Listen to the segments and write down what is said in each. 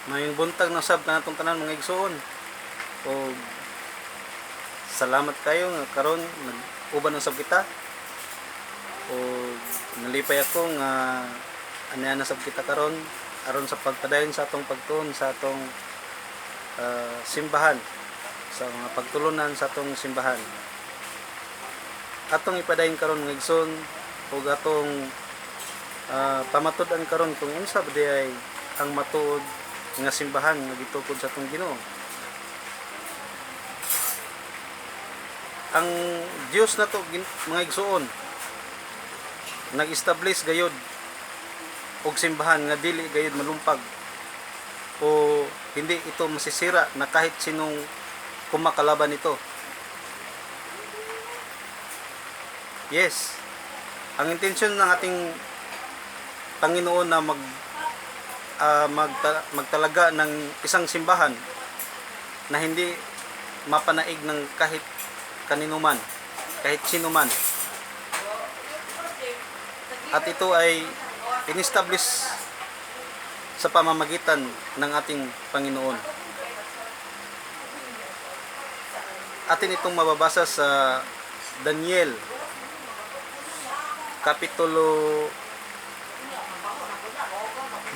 Mayong buntag na sab kanatong tanan mga igsoon. O salamat kayo nga karon nag-uban na sab kita. O nalipay ako nga anya na sab kita karon aron sa pagpadayon sa atong pagtuon sa atong simbahan, sa mga pagtulunan sa atong simbahan. Atong ipadayon karon mga igsoon ug atong pamatud-an karon kung unsa ba ay ang matuod nga simbahan nga gitukod sa atong Ginoo. Ang Dios na to mga igsoon nag-establish gayud og simbahan nga dili gayud malumpag o hindi ito masisira na kahit sinong kumakalaban nito. Yes, ang intensyon ng ating Panginoon na magtalaga ng isang simbahan na hindi mapanaig ng kahit kanino man, kahit sino man. At ito ay in-establish sa pamamagitan ng ating Panginoon. Atin itong mababasa sa Daniel Kapitulo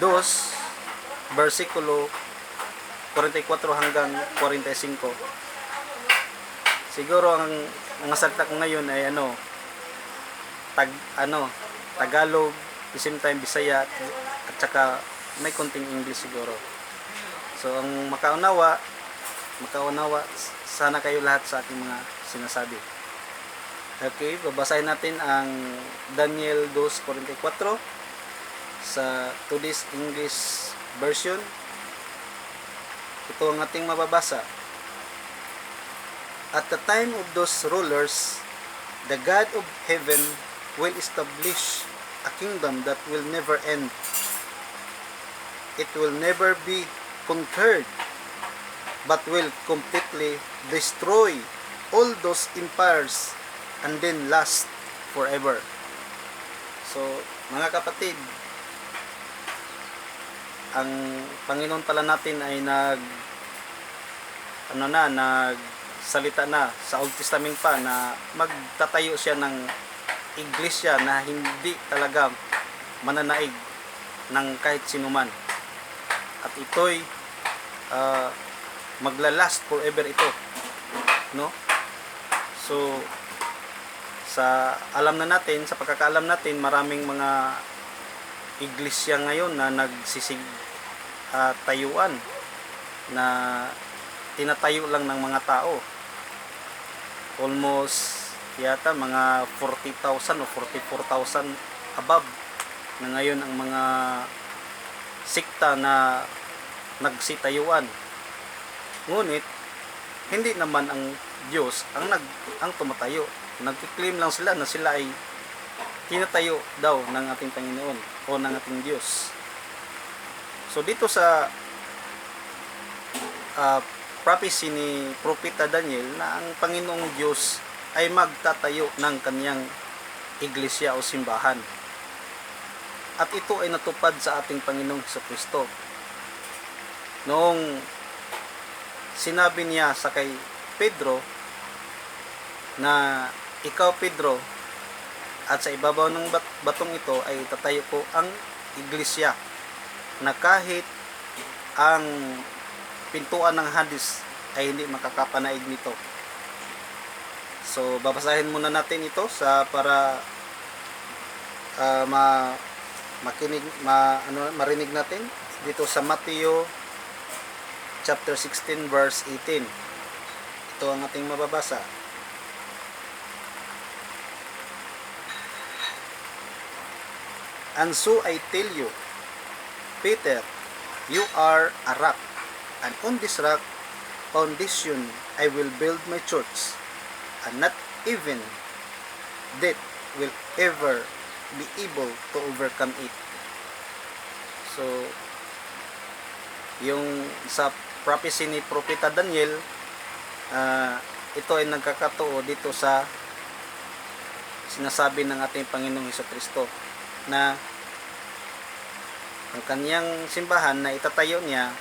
2 versikulo 44 hanggang 45. Siguro ang mga salita ko ngayon ay Tagalog, the same time Bisaya at saka may konting English siguro. So ang makaunawa sana kayo lahat sa aking mga sinasabi. Okay, babasahin natin ang Daniel 2:44 sa today's English version. Ito ang ating mababasa. At the time of those rulers, the God of heaven will establish a kingdom that will never end. It will never be conquered, but will completely destroy all those empires and then last forever. So, mga kapatid, ang Panginoon pala natin ay nagsalita na sa Old Testament pa na magtatayo siya ng iglesia na hindi talaga mananaig ng kahit sino man. At ito'y maglalast forever ito, no? So sa pagkakaalam natin, maraming mga iglesia ngayon na tayuan na tinatayo lang ng mga tao. Almost yata mga 40,000 o 44,000 above na ngayon ang mga sikta na nagsitayuan. Ngunit hindi naman ang Diyos ang tumatayo. Nagki-claim lang sila na sila ay tinatayo daw ng ating Panginoon o ng ating Diyos. So dito sa prophecy ni Propeta Daniel na ang Panginoong Diyos ay magtatayo ng kaniyang iglesia o simbahan. At ito ay natupad sa ating Panginoong Jesucristo. Noong sinabi niya sa kay Pedro na ikaw Pedro, at sa ibabaw ng batong ito ay tatayo ko ang iglesia na kahit ang pintuan ng Hades ay hindi makakapanaig nito. So babasahin muna natin ito para marinig natin dito sa Mateo chapter 16 verse 18. Ito ang ating mababasa. And so I tell you, Peter, you are a rock, and on this rock foundation I will build my church, and not even death will ever be able to overcome it. So, yung sa prophecy ni Propeta Daniel, ito ay nagkakatuo dito sa sinasabi ng ating Panginoong Jesucristo na ang kaniyang simbahan na itatayo niya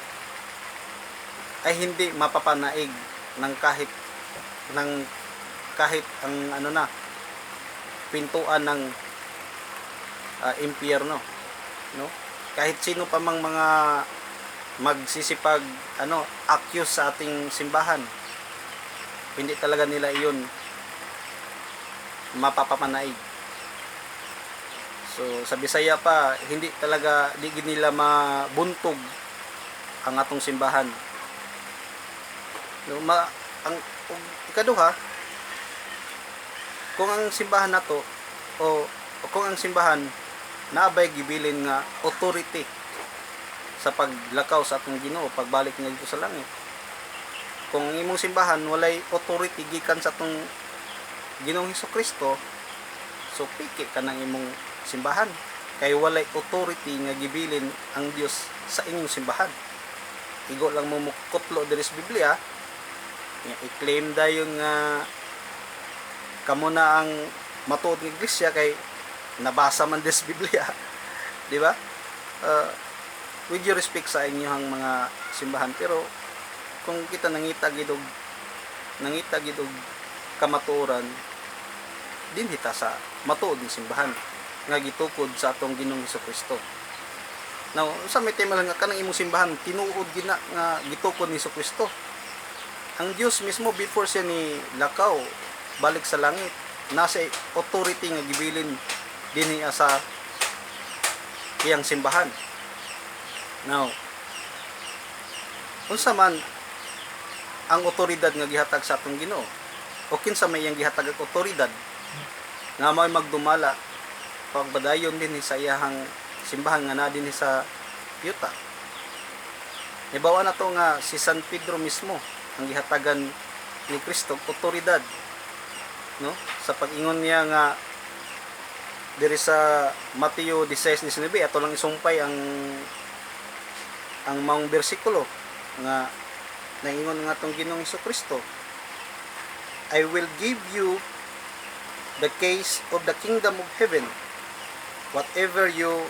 ay hindi mapapanaig ng ng kahit ang ano na pintuan ng impyerno, no? Kahit sino pa mang mga magsisipag accuse sa ating simbahan, hindi talaga nila iyon mapapapanaig. So sa Bisaya pa, hindi talaga di nila mabuntog ang atong simbahan. No, ang ikaduha, kung ang simbahan nato o kung ang simbahan naabay gibilin nga authority sa paglakaw sa atong Ginoo pagbalik niya dito sa langit. Kung ang imong simbahan walay authority gikan sa atong Ginoong Hesukristo, so piki ka ng imong simbahan kay walay authority nga gibilin ang Dios sa inyong simbahan. Igo lang mo mukutlo diri sa Biblia nga i-claim dayon nga kamo na ang matuod ng iglesia kay nabasa man des Biblia, di ba? With due respect sa inyong mga simbahan, pero kung kita nangita gidog kamatuoran din hita sa matuod ng simbahan nga gitukod sa atong Ginoong Hesukristo. Now, sa may tema lang nga kanang imong simbahan tinuod gina nga gitukod ni Hesukristo. Ang Dios mismo before siya ni lakaw balik sa langit, nasa authority nga gibilin dinhi sa iyang simbahan. Now, unsa man ang otoridad nga gihatag sa atong Ginoo o kinsa may iyang gihatag og otoridad nga may magdumala pagbadayon din sa iyahang simbahan nga na din sa yuta. Ibawa na to nga si San Pedro mismo ang gihatagan ni Kristo otoridad, no, sa pag-ingon niya nga diri sa Mateo 16:19, ato lang isumpay ang maong bersikulo nga naingon nga tong Ginoong Hesukristo, I will give you the keys of the kingdom of heaven. Whatever you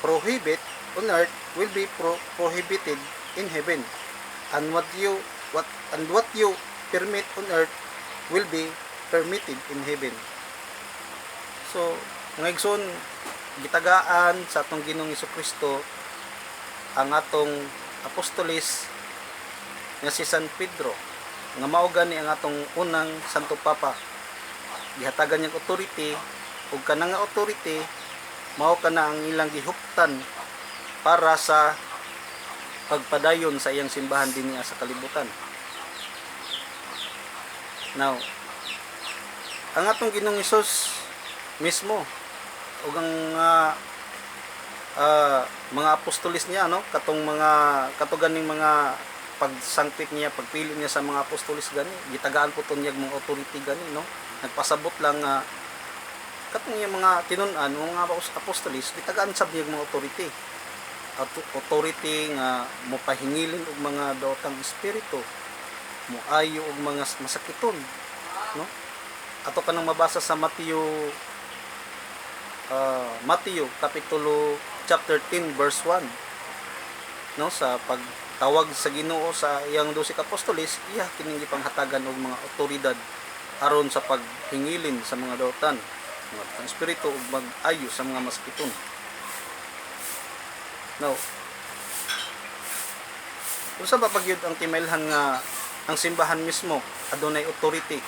prohibit on earth will be prohibited in heaven, and what you permit on earth will be permitted in heaven. So, mga igsoon, gitagaan sa atong Ginoong Hesukristo ang atong apostolis nga si San Pedro, nga mao gani ang atong unang Santo Papa. Gihatagan niyang authority, ug kanang authority mao kana ang ilang gihuptan para sa pagpadayon sa iyang simbahan dinhi sa kalibutan. Now, ang atong Ginoong Hesus mismo ug ang mga apostolis niya, no, katuganing mga pagsangpit niya, pagpili niya sa mga apostolis gani, gitagaan po to niya mga authority gani, no. Nagpasabot lang katong yung mga tinun-an mga apostolis, gitagaan sab niya mga authority nga mopahingilin og mga daotang espiritu, moayo og mga masakiton, no. Ato kanang mabasa sa Mateo kapitulo chapter 10 verse 1, no, sa pagtawag sa Ginoo sa iyang 12 ka apostolis, iya kining gipanghatagan og mga otoridad aron sa paghingilin sa mga daotan, mga espiritu ug mag-ayo sa mga masakiton. Now, usa ba pagyud ang timailhan nga ang simbahan mismo adunay authority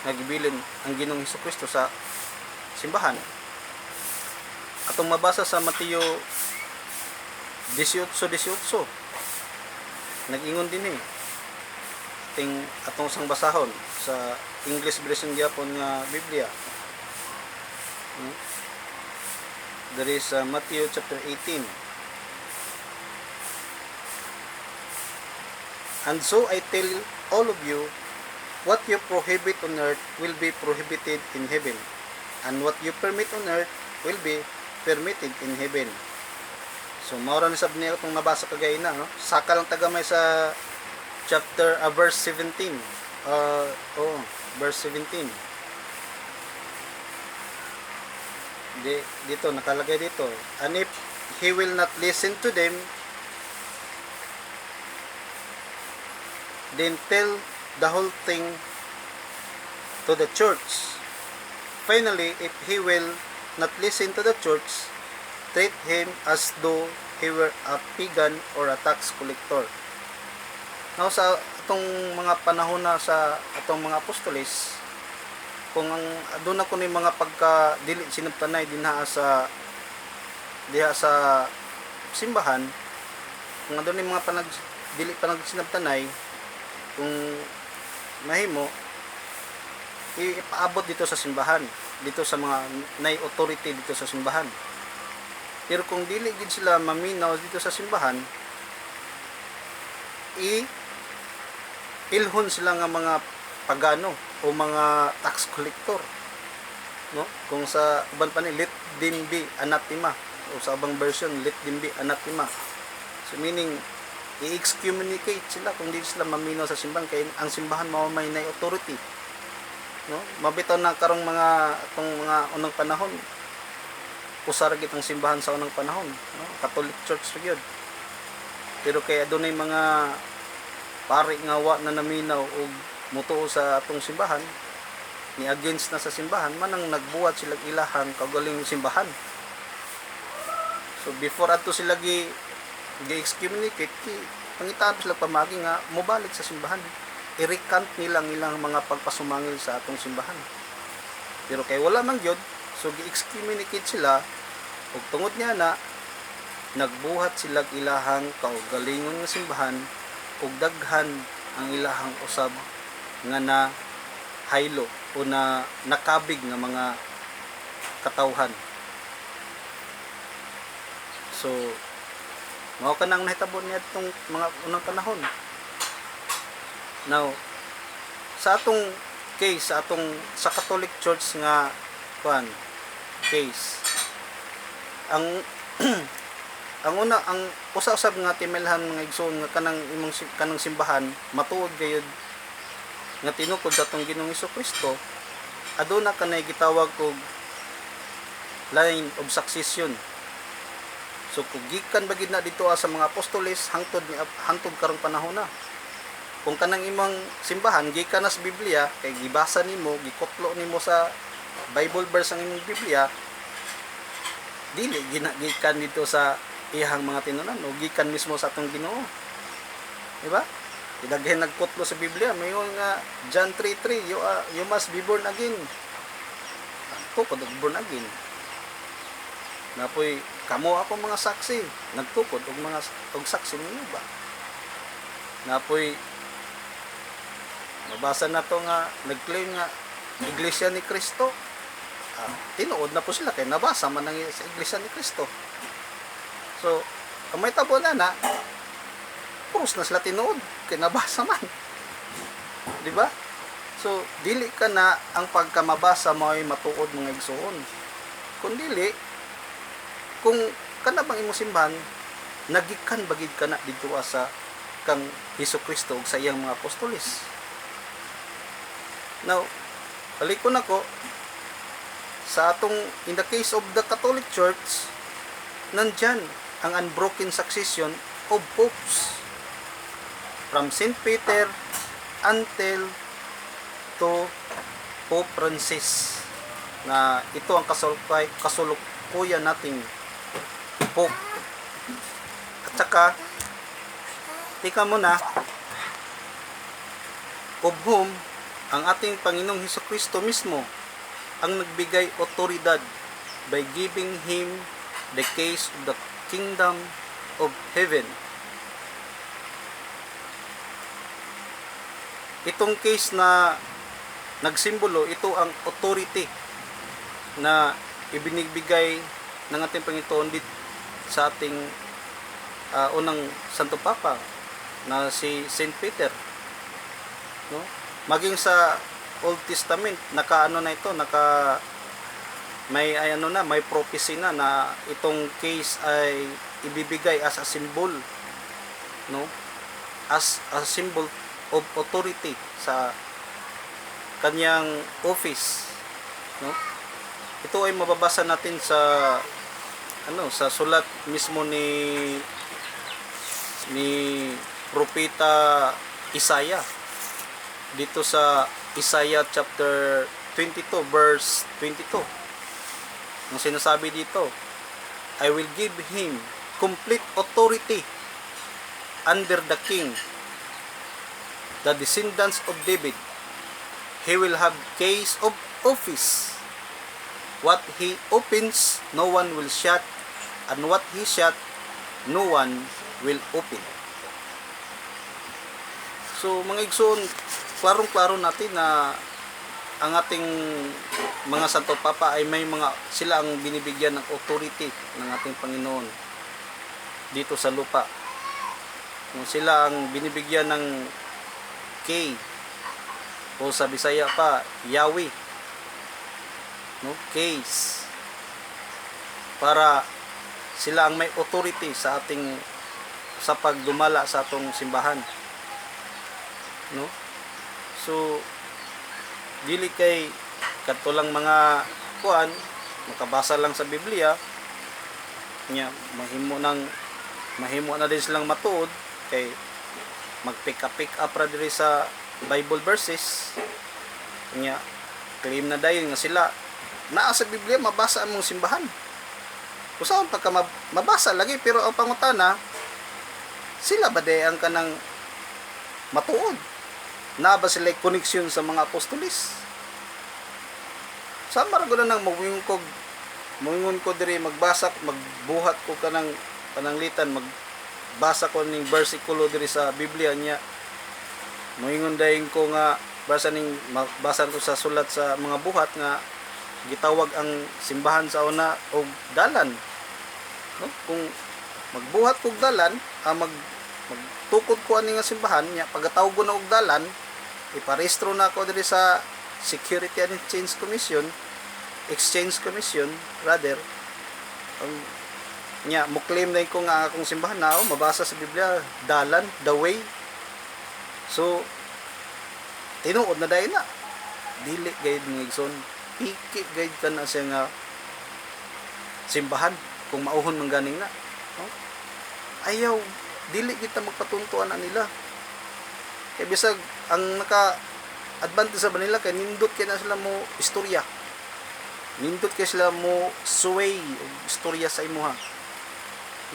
nga gibilin ang Ginoong Hesukristo sa simbahan? Atong mabasa sa Mateo 18:18, nag-ingon din atong sang basahon sa English version gyapon nga Biblia. There is Matthew chapter 18. And so I tell all of you, what you prohibit on earth will be prohibited in heaven, and what you permit on earth will be permitted in heaven. So maura ni sab niya itong nabasa kagay na, no? Saka lang tagamay sa chapter verse 17. Verse 17. Dito nakalagay dito, and if he will not listen to them, then tell the whole thing to the church. Finally, if he will not listen to the church, treat him as though he were a pagan or a tax collector. Now, sa atong mga panahon na sa atong mga apostoles, kung ang doon ako ni mga pagka dili sinabtanay diha sa simbahan, kung doon ni mga dili panag sinabtanay, kung mahimo ipaabot dito sa simbahan, dito sa mga nay authority dito sa simbahan. Pero kung dili gid sila maminaw dito sa simbahan, ilhon sila nga mga pagano o mga tax collector, no? Kung sa uban pa ni, let them be anathema, o sa abang version, let them be anathema. So meaning i-excommunicate sila kung di sila maminaw sa simbahan, kay ang simbahan mao may nay authority, no? Mabitaw na karong mga atong mga unang panahon, usara gid ang simbahan sa unang panahon, no? Catholic Church gyud. Pero kay adunay mga pari nga wa na naminaw og mutuo sa atong simbahan, ni against na sa simbahan, manang nagbuhat sila ilahang kaugaling simbahan. So before ato sila gi-excommunicate, pangitaan sila pamagi nga mobalik sa simbahan, i-recant nilang ilang mga pagpasumangil sa atong simbahan. Pero kay wala man gyud, so gi-excommunicate sila, ug tungod niya na nagbuhat sila ilahang kaugalingon nga simbahan, ug daghan ang ilahang usab nga na haylo o na nakabig nga mga katawhan. So mao kanang nahitabo niya itong mga unang panahon. Now, sa atong case, sa Catholic Church nga case, ang ang usa-usab nga timelhan mga igsoon nga kanang simbahan matuod gayud nga tinukod sa atong Ginoong Hesukristo, aduna kanay gitawag og line of succession. So kung gikan bagid na dito sa mga apostoles hangtod karong panahon na, kung kanang imong simbahan gikan na sa Biblia, kay gibasa nimo, gikutlo nimo sa Bible verse ang imong Biblia, dili gikan dito sa iyang mga tinunan o gikan mismo sa atong Ginoo, di ba? Idaghan nagkutlo sa Biblia, mayon nga John 3:3, you must be born again. Tukod og born again. Napoy kamo ako mga saksi, nagtukod og saksi ninyo ba? Napoy mabasa na to nga nagclaim nga Iglesia ni Cristo. Tinuod na po sila kay nabasa man ang sa Iglesia ni Cristo. So, kung may tabo na puros na sila tinuod kay nabasa man, di ba? So dili ka na ang pagkamabasa mo ay matuod mga igsoon, kung dili, kung kana bang imong simbahan nagikan bagid ka na dito sa kang Hesukristo ug sa iyang mga apostoles. Now balikon ako sa atong, in the case of the Catholic Church, nandyan ang unbroken succession of popes from St. Peter until to Pope Francis, na ito ang kasulukuyan nating Pope. At saka tika muna, of whom ang ating Panginoong Hesukristo mismo ang nagbigay otoridad by giving him the keys of the kingdom of heaven. Itong case na nagsimbolo, ito ang authority na ibinibigay ng ating Panginoon dito sa ating unang Santo Papa na si St. Peter, no? Maging sa Old Testament may prophecy na itong case ay ibibigay as a symbol, no? As a symbol of authority sa kanyang office, no? Ito ay mababasa natin sa sa sulat mismo ni propeta Isaiah. Dito sa Isaiah chapter 22 verse 22. Ang sinasabi dito, I will give him complete authority under the king, the descendants of David. He will have case of office. What he opens, no one will shut, and what he shut, no one will open. So mga igsoon, klarong-klaro natin na ang ating mga Santo Papa ay may mga, sila ang binibigyan ng authority ng ating Panginoon dito sa lupa. Kung sila ang binibigyan ng K, o sa Bisaya pa, Yahweh, no? Case, para sila ang may authority sa ating, sa pagdumala sa atong simbahan, no? So dili kay katulang mga kuan makabasa lang sa Biblia nya mahimo na din silang matuod kay magpick up ra diri sa Bible verses nya claim na dayon nga sila naa sa Biblia mabasa among simbahan. Usaon pagka mabasa lagi pero ang pangutana sila ba day ang kanang matuod? Na ba sila koneksyon sa mga apostolis? Sama ra gud nang moingon ko diri magbasa magbuhat ko kanang pananglitan magbasa ko ning bersikulo diri sa Biblia niya. Moingon dayon ko nga basa ko sa sulat sa mga buhat nga gitawag ang simbahan sa una og dalan. No? Kung magbuhat kog dalan, magtukod ko ani nga simbahan nya pagkatawag ko na og dalan iparehistro na ako diri sa Security and Exchange Commission rather nya mo claim na ko nga akong simbahan na mabasa sa Biblia dalan the way. So tinuod na dai na dili gayud mga igsoon piki gayud ka na siya nga simbahan kung mauhon man ganing na, no? Ayaw dili kita magpatuntuan na nila kay bisag ang naka-advantage sa Manila kay nindot kay na sila mo istorya. Nindot kay sila mo sway og istorya sa imuha.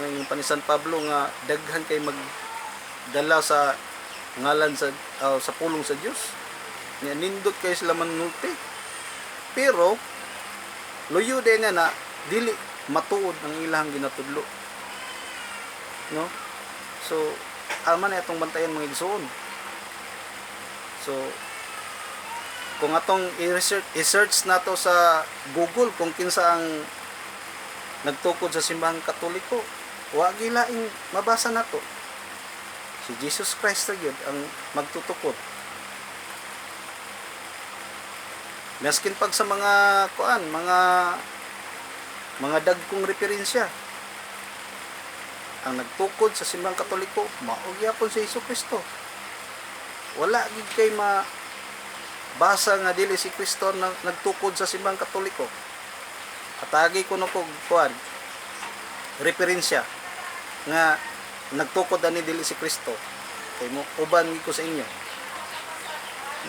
Ngayon pa ni San Pablo nga daghan kay magdala sa ngalan sa pulong sa Dios. Nya nindot kay sila manulti. Pero luyo din na dili matuod ang ilang ginatudlo. No? So alman na itong bantayan mga igsoon. So, kung atong i-search nato sa Google kung kinsa ang nagtukod sa simbahang Katoliko, wa gilaing mabasa nato. Si Jesus Christ ra gyud ang magtutukod. Maskin pag sa mga kuan, mga dagkong referensya, ang nagtukod sa simbahang Katoliko, mao gyapon si Hesus Kristo. Wala gid kay basa nga dili si Kristo nagtukod sa simbahang Katoliko. Atagi ko no kog kuan referensya nga nagtukod ani dili si Kristo. Kay mo uban gid ko sa inyo.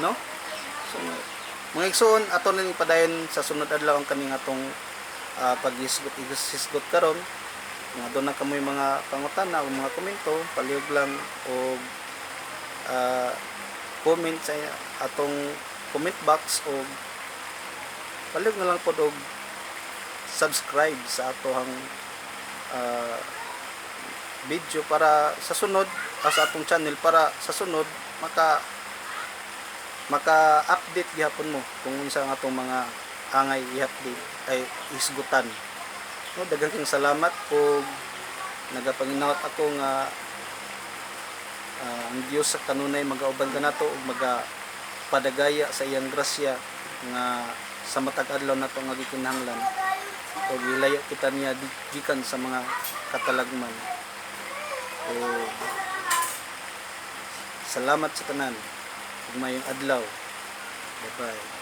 No? So mga igsoon ato ning padayon sa sunod adlaw ang kaning atong paghisgot karon. Nga doon na kamoy mga pangutana o mga komento, palihog lang o comment sa atong comment box o palihog na lang po og subscribe sa atohang video para sa sunod sa atong channel para sa sunod maka-update gihapon mo kung unsa ang atong mga angay i-update ay isgutan. No, daghang kang salamat o nagapanginawat ako nga ang Dios sa kanunay magauban kanato ug magapadagaya sa iyang grasya nga sa matag adlaw nato nga gikinahanglan ug ilayo kita niya gikan sa mga katalagman. O salamat sa tanan ug mayong adlaw. Bye bye.